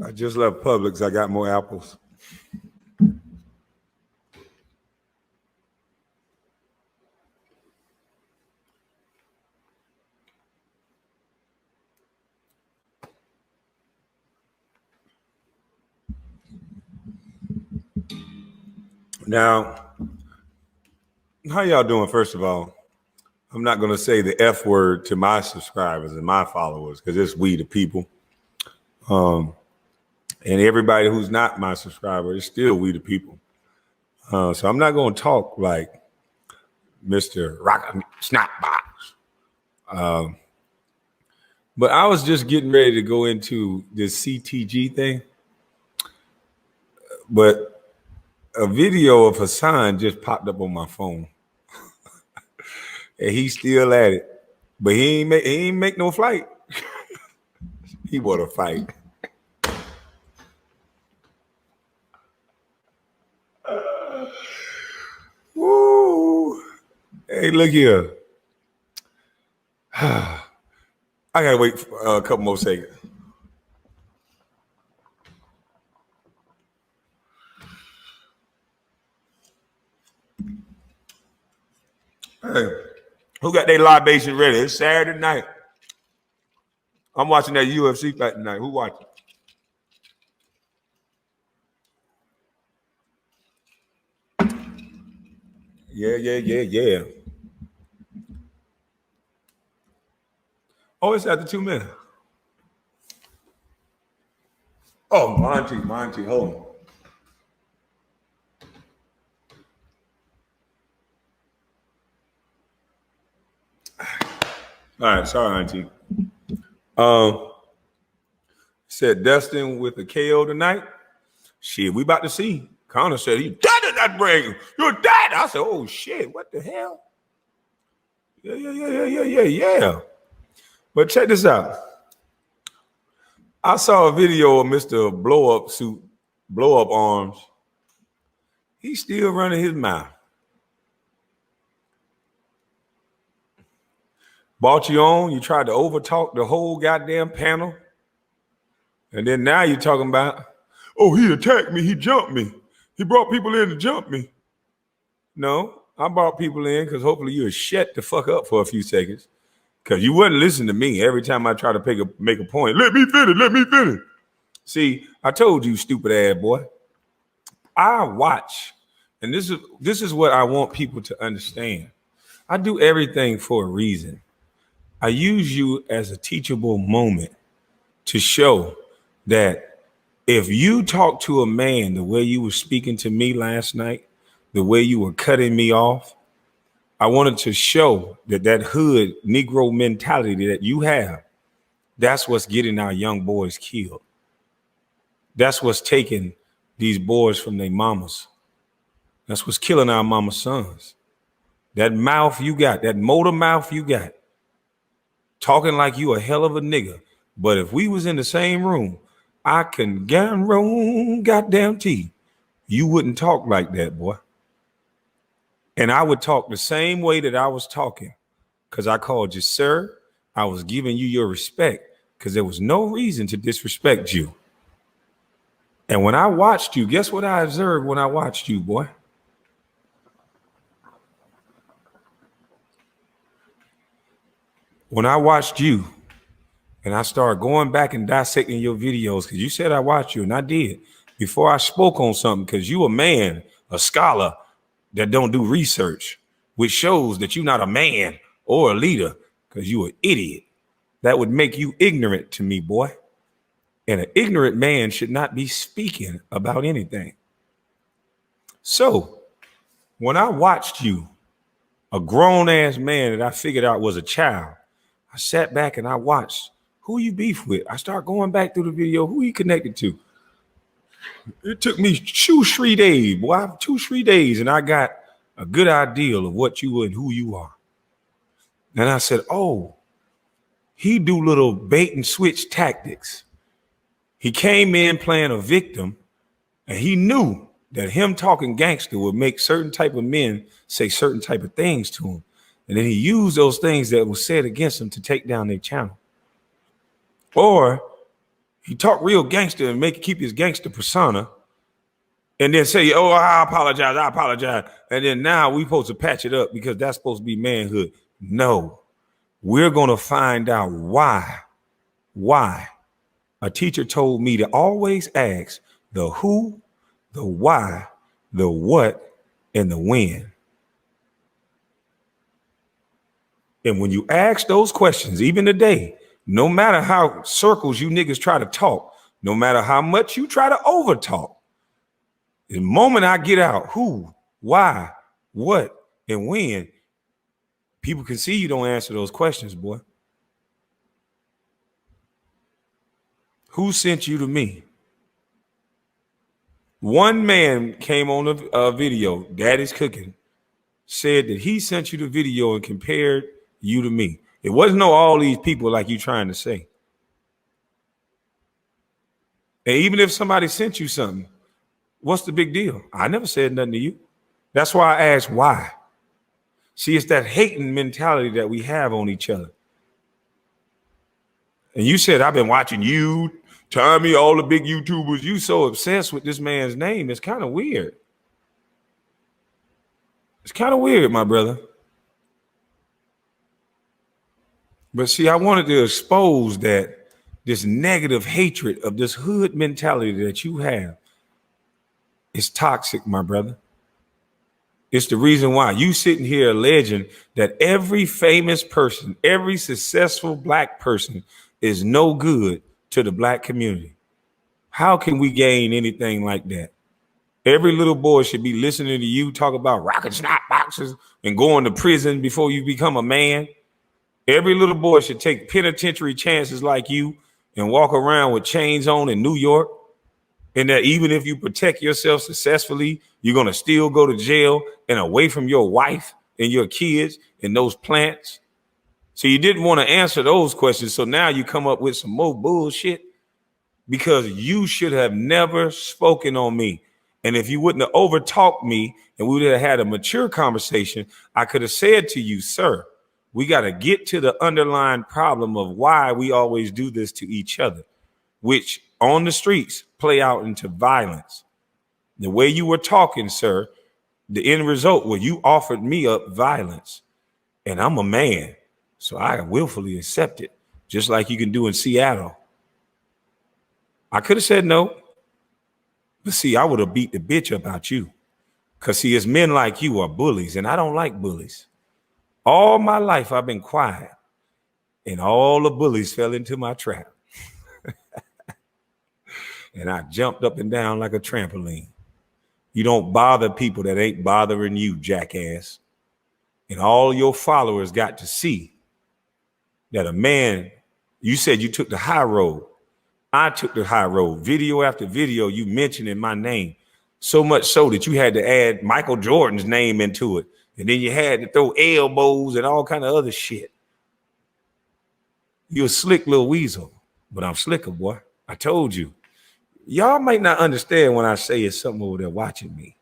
I just left Publix. I got more apples. Now, how y'all doing, first of all? I'm not going to say the F word to my subscribers and my followers because it's we the people. And everybody who's not my subscriber is still we the people. So I'm not going to talk like Mr. Rock Snapbox. But I was just getting ready to go into this CTG thing. But a video of Hassan just popped up on my phone. And he's still at it. But he ain't make no flight. He want to fight. Woo. Hey, look here. I gotta wait for a couple more seconds. Hey, who got their libation ready? It's Saturday night. I'm watching that UFC fight tonight. Who watching? Yeah. Oh, it's after 2 minutes. Oh, Monty, hold on. All right, sorry, Auntie. Said Dustin with a KO tonight. Shit, we about to see. Connor said he dead at that brain. You're dead. I said, oh shit, what the hell? Yeah. But check this out. I saw a video of Mr. Blow Up Suit, Blow Up Arms. He's still running his mouth. Bought you on, you tried to overtalk the whole goddamn panel. And then now you're talking about, oh, he attacked me, he jumped me. He brought people in to jump me. No, I brought people in because hopefully you would shut the fuck up for a few seconds. Because you wouldn't listen to me every time I try to make a point. Let me finish. See, I told you, stupid ass boy. I watch, and this is what I want people to understand. I do everything for a reason. I use you as a teachable moment to show that if you talk to a man the way you were speaking to me last night, the way you were cutting me off, I wanted to show that hood Negro mentality that you have, that's what's getting our young boys killed. That's what's taking these boys from their mamas. That's what's killing our mama sons. That mouth you got, that motor mouth you got, talking like you a hell of a nigga. But if we was in the same room, I can guarantee you wouldn't talk like that, boy. And I would talk the same way that I was talking because I called you sir. I was giving you your respect because there was no reason to disrespect you. And when I watched you, guess what I observed when I watched you, boy? When I watched you and I started going back and dissecting your videos, because you said I watched you, and I did, before I spoke on something, because you a man, a scholar that don't do research, which shows that you're not a man or a leader, because you an idiot. That would make you ignorant to me, boy. And an ignorant man should not be speaking about anything. So when I watched you, a grown-ass man that I figured out was a child, I sat back and I watched who you beef with. I start going back through the video, who he connected to. It took me 2-3 days, boy, 2-3 days, and I got a good idea of what you were and who you are. And I said, oh, he do little bait and switch tactics. He came in playing a victim, and he knew that him talking gangster would make certain type of men say certain type of things to him. And then he used those things that were said against him to take down their channel. Or He talk real gangster and keep his gangster persona, and then say, "Oh, I apologize," and then now we supposed to patch it up because that's supposed to be manhood. No, we're gonna find out why. Why? A teacher told me to always ask the who, the why, the what, and the when. And when you ask those questions, even today, no matter how circles you niggas try to talk, no matter how much you try to over talk, the moment I get out who, why, what, and when, people can see you don't answer those questions, boy. Who sent you to me? One man came on a video, Daddy's Cooking, said that he sent you the video and compared you to me. It wasn't all these people like you trying to say. And even if somebody sent you something, what's the big deal? I never said nothing to you. That's why I asked why. See, it's that hating mentality that we have on each other. And you said, I've been watching you, Tommy, all the big YouTubers. You so obsessed with this man's name. It's kind of weird. It's kind of weird, my brother. But see, I wanted to expose that this negative hatred of this hood mentality that you have is toxic, my brother. It's the reason why you sitting here alleging that every famous person, every successful black person is no good to the black community. How can we gain anything like that? Every little boy should be listening to you talk about rocket snot boxes and going to prison before you become a man. Every little boy should take penitentiary chances like you and walk around with chains on in New York. And that even if you protect yourself successfully, you're going to still go to jail and away from your wife and your kids and those plants. So you didn't want to answer those questions. So now you come up with some more bullshit because you should have never spoken on me. And if you wouldn't have overtalked me and we would have had a mature conversation, I could have said to you, sir, we got to get to the underlying problem of why we always do this to each other, which on the streets play out into violence. The way you were talking, sir, the end result where you offered me up violence, and I'm a man, so I willfully accept it, just like you can do in Seattle. I could have said no, but see, I would have beat the bitch about you, because see, it's men like you are bullies, and I don't like bullies. All my life I've been quiet, and all the bullies fell into my trap. And I jumped up and down like a trampoline. You don't bother people that ain't bothering you, jackass. And all your followers got to see that a man, you said you took the high road. I took the high road. Video after video, you mentioning my name. So much so that you had to add Michael Jordan's name into it. And then you had to throw elbows and all kind of other shit. You're a slick little weasel, but I'm slicker, boy. I told you. Y'all might not understand when I say it's something over there watching me.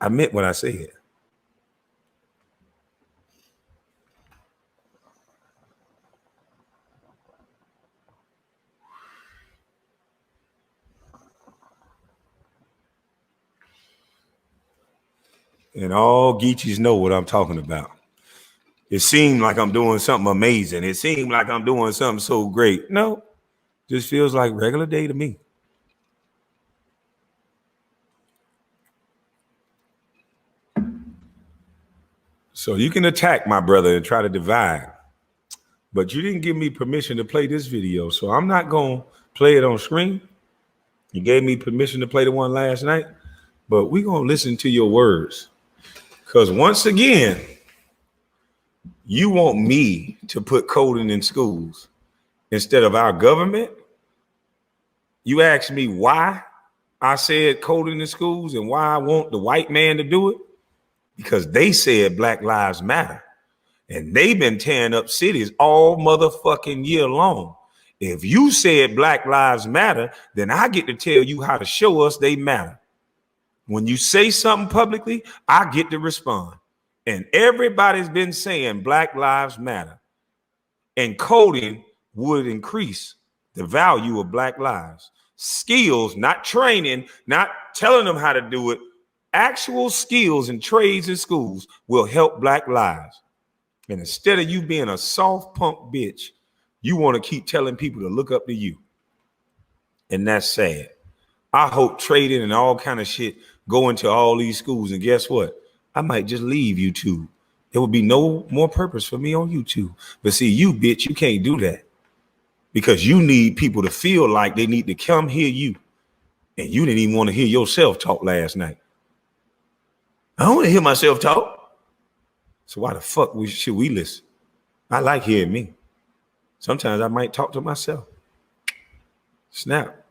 I meant what I said. And all Geechies know what I'm talking about. It seemed like I'm doing something amazing. It seemed like I'm doing something so great. No, just feels like regular day to me. So you can attack my brother and try to divide, but you didn't give me permission to play this video. So I'm not going to play it on screen. You gave me permission to play the one last night, but we're going to listen to your words. Because once again, you want me to put coding in schools instead of our government. You asked me why I said coding in schools and why I want the white man to do it. Because they said Black Lives Matter. And they've been tearing up cities all motherfucking year long. If you said Black Lives Matter, then I get to tell you how to show us they matter. When you say something publicly, I get to respond. And everybody's been saying Black Lives Matter. And coding would increase the value of Black lives. Skills, not training, not telling them how to do it. Actual skills and trades in schools will help Black lives. And instead of you being a soft punk bitch, you want to keep telling people to look up to you. And that's sad. I hope trading and all kind of shit go into all these schools. And guess what? I might just leave YouTube. There would be no more purpose for me on YouTube. But see, you bitch, you can't do that. Because you need people to feel like they need to come hear you. And you didn't even want to hear yourself talk last night. I don't want to hear myself talk. So why the fuck should we listen? I like hearing me. Sometimes I might talk to myself. Snap.